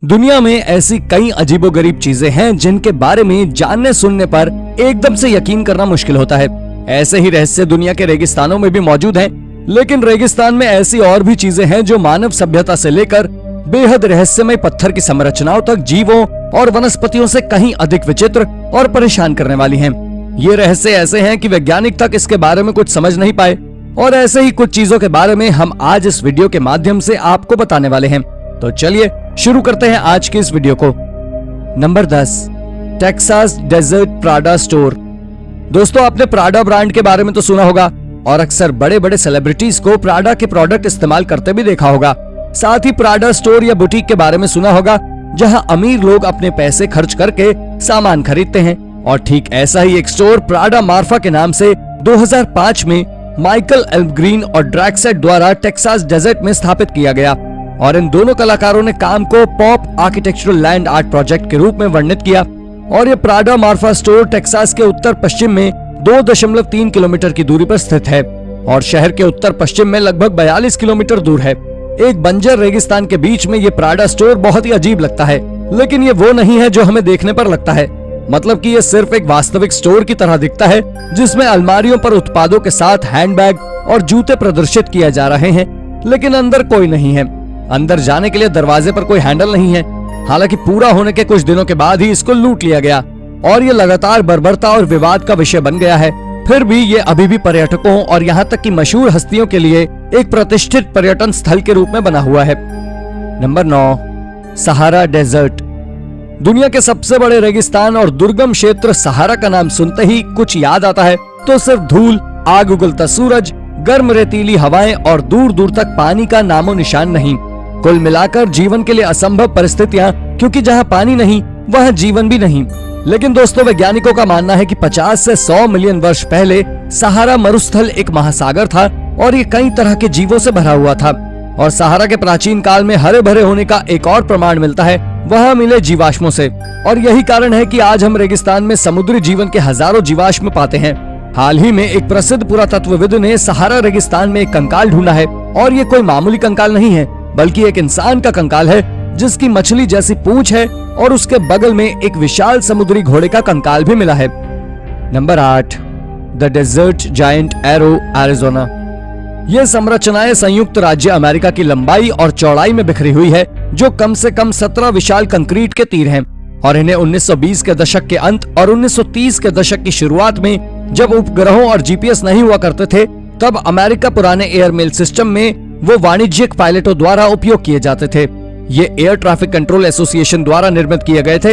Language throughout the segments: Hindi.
दुनिया में ऐसी कई अजीबोगरीब चीजें हैं जिनके बारे में जानने सुनने पर एकदम से यकीन करना मुश्किल होता है। ऐसे ही रहस्य दुनिया के रेगिस्तानों में भी मौजूद हैं, लेकिन रेगिस्तान में ऐसी और भी चीजें हैं जो मानव सभ्यता से लेकर बेहद रहस्यमय पत्थर की संरचनाओं तक जीवों और वनस्पतियों से कहीं अधिक विचित्र और परेशान करने वाली हैं। ये रहस्य ऐसे हैं कि वैज्ञानिक तक इसके बारे में कुछ समझ नहीं पाए, और ऐसे ही कुछ चीजों के बारे में हम आज इस वीडियो के माध्यम से आपको बताने वाले हैं। तो चलिए शुरू करते हैं आज की इस वीडियो को। Number 10, Texas desert Prada store. दोस्तों, आपने प्राडा ब्रांड के बारे में तो सुना होगा और अक्सर बड़े बड़े सेलिब्रिटीज को प्राडा के प्रोडक्ट इस्तेमाल करते भी देखा होगा। साथ ही प्राडा स्टोर या बुटीक के बारे में सुना होगा जहां अमीर लोग अपने पैसे खर्च करके सामान खरीदते हैं। और ठीक ऐसा ही एक स्टोर प्राडा मार्फा के नाम से 2005 में माइकल एल्ग्रीन और ड्रैक्सेट द्वारा टेक्सास डेजर्ट में स्थापित किया गया। और इन दोनों कलाकारों ने काम को pop architectural land art project के रूप में वर्णित किया। और ये प्राडा मार्फा स्टोर टेक्सास के उत्तर पश्चिम में 2.3 किलोमीटर की दूरी पर स्थित है और शहर के उत्तर पश्चिम में लगभग 42 किलोमीटर दूर है। एक बंजर रेगिस्तान के बीच में ये प्राडा स्टोर बहुत ही अजीब लगता है, लेकिन ये वो नहीं है जो हमें देखने पर लगता है। मतलब कि ये सिर्फ एक वास्तविक स्टोर की तरह दिखता है जिसमें अलमारियों पर उत्पादों के साथ हैंडबैग और जूते प्रदर्शित किए जा रहे हैं, लेकिन अंदर कोई नहीं है। अंदर जाने के लिए दरवाजे पर कोई हैंडल नहीं है। हालांकि पूरा होने के कुछ दिनों के बाद ही इसको लूट लिया गया और ये लगातार बर्बरता और विवाद का विषय बन गया है। फिर भी ये अभी भी पर्यटकों और यहाँ तक कि मशहूर हस्तियों के लिए एक प्रतिष्ठित पर्यटन स्थल के रूप में बना हुआ है। Number 9, Sahara desert. दुनिया के सबसे बड़े रेगिस्तान और दुर्गम क्षेत्र सहारा का नाम सुनते ही कुछ याद आता है तो सिर्फ धूल, आग उगलता सूरज, गर्म रेतीली हवाएं और दूर दूर तक पानी का नामो निशान नहीं। कुल मिलाकर जीवन के लिए असंभव परिस्थितियां, क्योंकि जहां पानी नहीं वहां जीवन भी नहीं। लेकिन दोस्तों, वैज्ञानिकों का मानना है कि 50 से 100 मिलियन वर्ष पहले सहारा मरुस्थल एक महासागर था और ये कई तरह के जीवों से भरा हुआ था। और सहारा के प्राचीन काल में हरे भरे होने का एक और प्रमाण मिलता है वहां मिले जीवाश्मों से। और यही कारण है कि आज हम रेगिस्तान में समुद्री जीवन के हजारों जीवाश्म पाते हैं। हाल ही में एक प्रसिद्ध पुरातत्वविद ने सहारा रेगिस्तान में एक कंकाल ढूंढा है, और ये कोई मामूली कंकाल नहीं है बल्कि एक इंसान का कंकाल है जिसकी मछली जैसी पूंछ है और उसके बगल में एक विशाल समुद्री घोड़े का कंकाल भी मिला है। Number 8, the desert giant arrow, Arizona. यह संरचनाएं संयुक्त राज्य अमेरिका की लंबाई और चौड़ाई में बिखरी हुई है, जो कम से कम 17 विशाल कंक्रीट के तीर हैं। और इन्हें 1920 के दशक के अंत और 1930 के दशक की शुरुआत में, जब उपग्रहों और जीपीएस नहीं हुआ करते थे, तब अमेरिका पुराने एयरमेल सिस्टम में वो वाणिज्यिक पायलटों द्वारा उपयोग किए जाते थे। ये एयर ट्रैफिक कंट्रोल एसोसिएशन द्वारा निर्मित किए गए थे।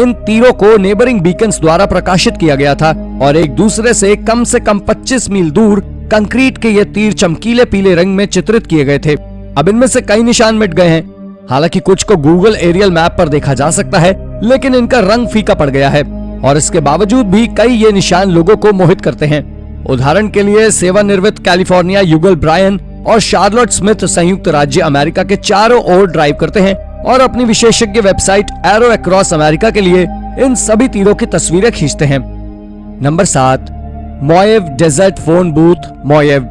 इन तीरों को नेबरिंग बीकन्स द्वारा प्रकाशित किया गया था और एक दूसरे से कम 25 मील दूर कंक्रीट के ये तीर चमकीले पीले रंग में चित्रित किए गए थे। अब इनमें से कई निशान मिट गए हैं। हालांकि कुछ को गूगल एरियल मैप पर देखा जा सकता है, लेकिन इनका रंग फीका पड़ गया है और इसके बावजूद भी कई ये निशान लोगों को मोहित करते हैं। उदाहरण के लिए सेवानिवृत्त कैलिफोर्निया युगल ब्रायन और शार्लोट स्मिथ संयुक्त राज्य अमेरिका के चारों ओर ड्राइव करते हैं और अपनी विशेषज्ञ वेबसाइट एरो अक्रॉस अमेरिका के लिए इन सभी तीरों की तस्वीरें खींचते हैं। Number 7, Mojave desert phone booth, Mojave.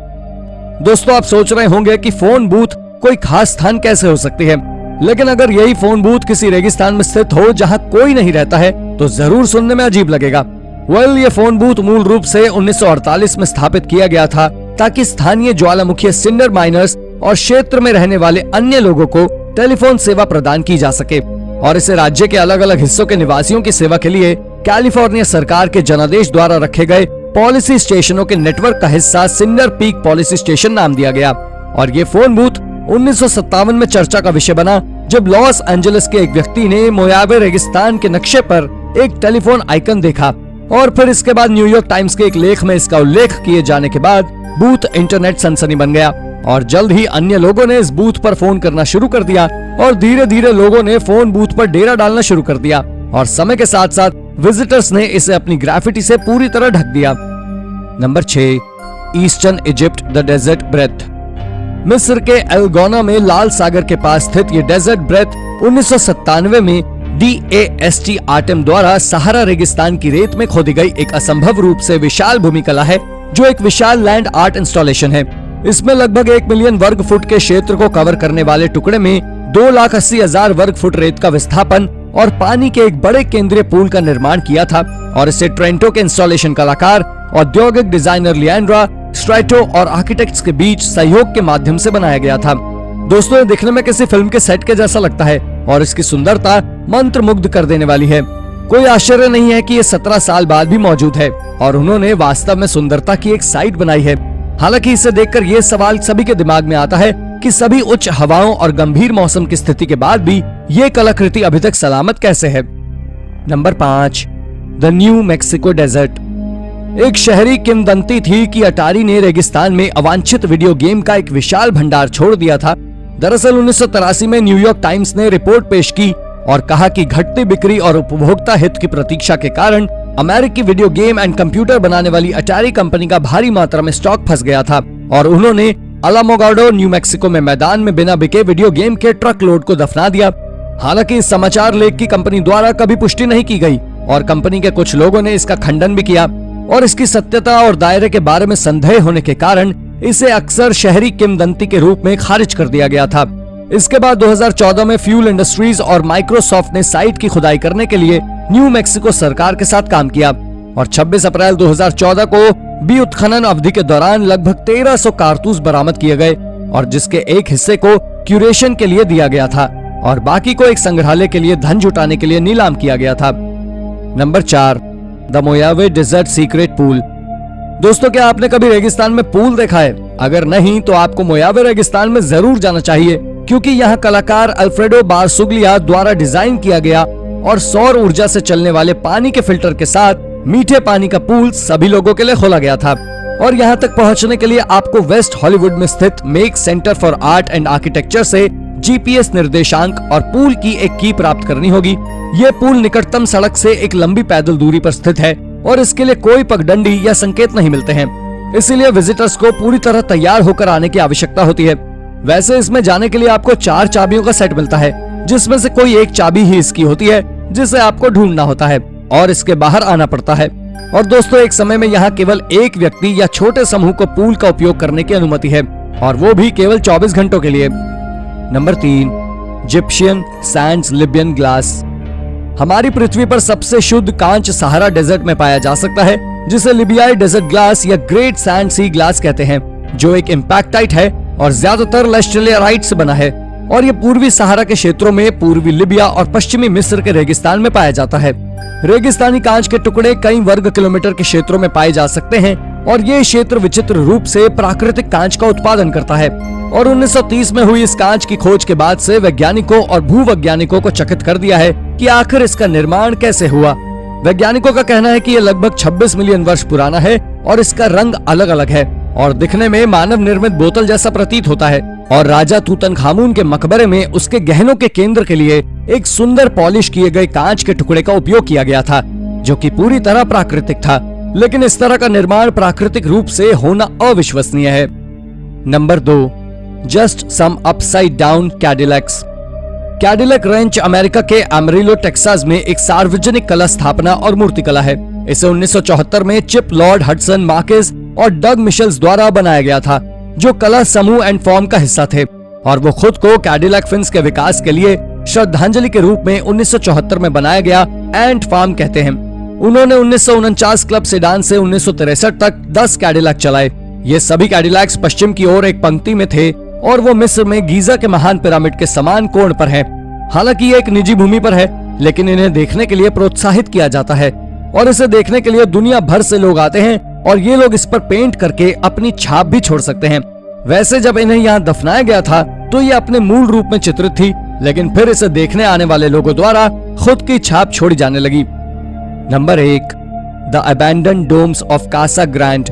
दोस्तों, आप सोच रहे होंगे कि फोन बूथ कोई खास स्थान कैसे हो सकती है, लेकिन अगर यही फोन बूथ किसी रेगिस्तान में स्थित हो जहां कोई नहीं रहता है तो जरूर सुनने में अजीब लगेगा। ये फोन बूथ मूल रूप से 1948 में स्थापित किया गया था ताकि स्थानीय ज्वालामुखी सिंडर माइनर्स और क्षेत्र में रहने वाले अन्य लोगों को टेलीफोन सेवा प्रदान की जा सके। और इसे राज्य के अलग अलग हिस्सों के निवासियों की सेवा के लिए कैलिफोर्निया सरकार के जनादेश द्वारा रखे गए पॉलिसी स्टेशनों के नेटवर्क का हिस्सा सिंडर पीक पॉलिसी स्टेशन नाम दिया गया। और ये फोन बूथ 1957 में चर्चा का विषय बना, जब लॉस एंजलिस के एक व्यक्ति ने मोयावे रेगिस्तान के नक्शे पर एक टेलीफोन आइकन देखा और फिर इसके बाद न्यूयॉर्क टाइम्स के एक लेख में इसका उल्लेख किए जाने के बाद बूथ इंटरनेट सनसनी बन गया और जल्द ही अन्य लोगों ने इस बूथ पर फोन करना शुरू कर दिया और धीरे धीरे लोगों ने फोन बूथ पर डेरा डालना शुरू कर दिया और समय के साथ साथ विजिटर्स ने इसे अपनी ग्राफिटी से पूरी तरह ढक दिया। Number 6, eastern Egypt, the desert breath. मिस्र के एल्गोना में लाल सागर के पास स्थित ये डेजर्ट ब्रेथ 1997 में DAST आर्टेम द्वारा सहारा रेगिस्तान की रेत में खोदी गई एक असंभव रूप से विशाल भूमि कला है, जो एक विशाल लैंड आर्ट इंस्टॉलेशन है। इसमें लगभग 1 मिलियन वर्ग फुट के क्षेत्र को कवर करने वाले टुकड़े में 2,80,000 वर्ग फुट रेत का विस्थापन और पानी के एक बड़े केंद्रीय पूल का निर्माण किया था और इसे ट्रेंटो के इंस्टॉलेशन कलाकार, औद्योगिक डिजाइनर लिएंड्रा स्ट्राइटो और आर्किटेक्ट्स के बीच सहयोग के माध्यम से बनाया गया था। दोस्तों, ये दिखने में किसी फिल्म के सेट के जैसा लगता है और इसकी सुंदरता मंत्रमुग्ध कर देने वाली है। कोई आश्चर्य नहीं है कि ये 17 साल बाद भी मौजूद है और उन्होंने वास्तव में सुंदरता की एक साइट बनाई है। हालांकि इसे देखकर ये सवाल सभी के दिमाग में आता है कि सभी उच्च हवाओं और गंभीर मौसम की स्थिति के बाद भी ये कलाकृति अभी तक सलामत कैसे है। Number 5, the New Mexico desert. एक शहरी किंवदंती थी कि अटारी ने रेगिस्तान में अवांछित वीडियो गेम का एक विशाल भंडार छोड़ दिया था। दरअसल 1983 में न्यूयॉर्क टाइम्स ने रिपोर्ट पेश की और कहा कि घटती बिक्री और उपभोक्ता हित की प्रतीक्षा के कारण अमेरिकी वीडियो गेम एंड कंप्यूटर बनाने वाली अटारी कंपनी का भारी मात्रा में स्टॉक फंस गया था और उन्होंने अलामोगाडो, न्यू मैक्सिको में मैदान में बिना बिके वीडियो गेम के ट्रक लोड को दफना दिया। हालांकि इस समाचार लेख की कंपनी द्वारा कभी पुष्टि नहीं की गई और कंपनी के कुछ लोगों ने इसका खंडन भी किया और इसकी सत्यता और दायरे के बारे में संदेह होने के कारण इसे अक्सर शहरी किंवदंती के रूप में खारिज कर दिया गया था। इसके बाद 2014 में फ्यूल इंडस्ट्रीज और माइक्रोसॉफ्ट ने साइट की खुदाई करने के लिए न्यू मैक्सिको सरकार के साथ काम किया और 26 अप्रैल 2014 को भी उत्खनन अवधि के दौरान लगभग 1300 कारतूस बरामद किए गए और जिसके एक हिस्से को क्यूरेशन के लिए दिया गया था और बाकी को एक संग्रहालय के लिए धन जुटाने के लिए नीलाम किया गया था। Number 4, the Mojave desert secret pool. दोस्तों, क्या आपने कभी रेगिस्तान में पूल देखा है? अगर नहीं तो आपको मोयावे रेगिस्तान में जरूर जाना चाहिए क्योंकि यहाँ कलाकार अल्फ्रेडो बारसुगलिया द्वारा डिजाइन किया गया और सौर ऊर्जा से चलने वाले पानी के फिल्टर के साथ मीठे पानी का पूल सभी लोगों के लिए खोला गया था और यहाँ तक पहुँचने के लिए आपको वेस्ट हॉलीवुड में स्थित make centre for art and architecture से जीपीएस निर्देशांक और पूल की एक की प्राप्त करनी होगी। ये पूल निकटतम सड़क से एक लंबी पैदल दूरी पर स्थित है और इसके लिए कोई पगडंडी या संकेत नहीं मिलते हैं, इसीलिए विजिटर्स को पूरी तरह तैयार होकर आने की आवश्यकता होती है। वैसे इसमें जाने के लिए आपको 4 चाबियों का सेट मिलता है जिसमें से कोई एक चाबी ही इसकी होती है जिसे आपको ढूंढना होता है और इसके बाहर आना पड़ता है। और दोस्तों, एक समय में यहाँ केवल एक व्यक्ति या छोटे समूह को पूल का उपयोग करने की अनुमति है और वो भी केवल 24 घंटों के लिए। Number 3, Egyptian sands Libyan glass. हमारी पृथ्वी पर सबसे शुद्ध कांच सहारा डेजर्ट में पाया जा सकता है जिसे लिबियाई डेजर्ट ग्लास या ग्रेट सैंड सी ग्लास कहते हैं, जो एक इम्पैक्टाइट है और ज्यादातर लेस्टेरियाराइट से बना है और ये पूर्वी सहारा के क्षेत्रों में पूर्वी लिबिया और पश्चिमी मिस्र के रेगिस्तान में पाया जाता है। रेगिस्तानी कांच के टुकड़े कई वर्ग किलोमीटर के क्षेत्रों में पाए जा सकते हैं और ये क्षेत्र विचित्र रूप से प्राकृतिक कांच का उत्पादन करता है और 1930 में हुई इस कांच की खोज के बाद से वैज्ञानिकों और भूवैज्ञानिकों को चकित कर दिया है कि आखिर इसका निर्माण कैसे हुआ। वैज्ञानिकों का कहना है कि यह लगभग 26 मिलियन वर्ष पुराना है और इसका रंग अलग अलग है और दिखने में मानव निर्मित बोतल जैसा प्रतीत होता है और राजा तूतनखामून के मकबरे में उसके गहनों के केंद्र के लिए एक सुंदर पॉलिश किए गए कांच के टुकड़े का उपयोग किया गया था जो कि पूरी तरह प्राकृतिक था, लेकिन इस तरह का निर्माण प्राकृतिक रूप से होना अविश्वसनीय है। Number 2, just some upside down Cadillacs. Cadillac ranch America के अमरीलो टेक्सास में एक सार्वजनिक कला स्थापना और मूर्तिकला है। इसे 1974 में चिप लॉर्ड हडसन मार्केज और डग मिशेल्स द्वारा बनाया गया था जो कला समूह एंड फॉर्म का हिस्सा थे और वो खुद को कैडिलैक फिन्स के विकास के लिए श्रद्धांजलि के रूप में 1974 में बनाया गया एंट फार्म कहते हैं। उन्होंने 1949 क्लब सेडान से 1963 तक 10 कैडिलैक चलाए। ये सभी कैडिलैक्स पश्चिम की ओर एक पंक्ति में थे और वो मिस्र में गीजा के महान पिरामिड के समान कोण पर है। हालांकि ये एक निजी भूमि पर है, लेकिन इन्हें देखने के लिए प्रोत्साहित किया जाता है और इसे देखने के लिए दुनिया भर से लोग आते हैं और ये लोग इस पर पेंट करके अपनी छाप भी छोड़ सकते हैं। वैसे जब इन्हें यहाँ दफनाया गया था तो ये अपने मूल रूप में चित्रित थी, लेकिन फिर इसे देखने आने वाले लोगों द्वारा खुद की छाप छोड़ी जाने लगी। Number 1, the abandoned domes of Casa Grand.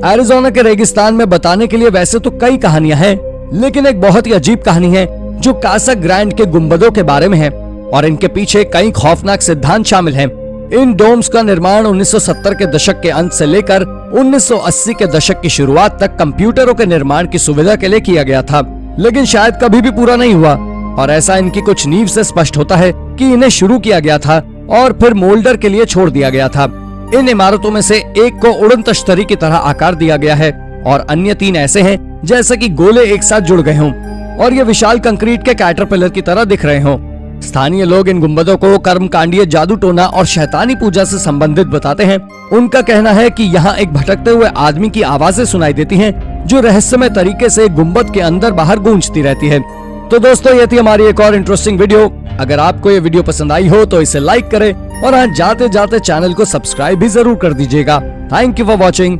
Arizona के रेगिस्तान में बताने के लिए वैसे तो कई कहानियां हैं, लेकिन एक बहुत ही अजीब कहानी है जो कासा ग्रैंड के गुंबदों के बारे में है और इनके पीछे कई खौफनाक सिद्धांत शामिल हैं। इन डोम्स का निर्माण 1970 के दशक के अंत से लेकर 1980 के दशक की शुरुआत तक कंप्यूटरों के निर्माण की सुविधा के लिए किया गया था, लेकिन शायद कभी भी पूरा नहीं हुआ और ऐसा इनकी कुछ नींव से स्पष्ट होता है कि इन्हें शुरू किया गया था और फिर मोल्डर के लिए छोड़ दिया गया था। इन इमारतों में से एक को उड़न तश्तरी की तरह आकार दिया गया है और अन्य 3 ऐसे हैं जैसे कि गोले एक साथ जुड़ गए हों और ये विशाल कंक्रीट के कैटरपिलर की तरह दिख रहे हों। स्थानीय लोग इन गुंबदों को कर्मकांडीय जादू टोना और शैतानी पूजा से संबंधित बताते हैं। उनका कहना है कि यहाँ एक भटकते हुए आदमी की आवाजें सुनाई देती हैं, जो रहस्यमय तरीके से गुंबद के अंदर बाहर गूंजती रहती है। तो दोस्तों, ये थी हमारी एक और इंटरेस्टिंग वीडियो। अगर आपको ये वीडियो पसंद आई हो तो इसे लाइक करें और हाँ, जाते जाते चैनल को सब्सक्राइब भी जरूर कर दीजिएगा। Thank you for watching.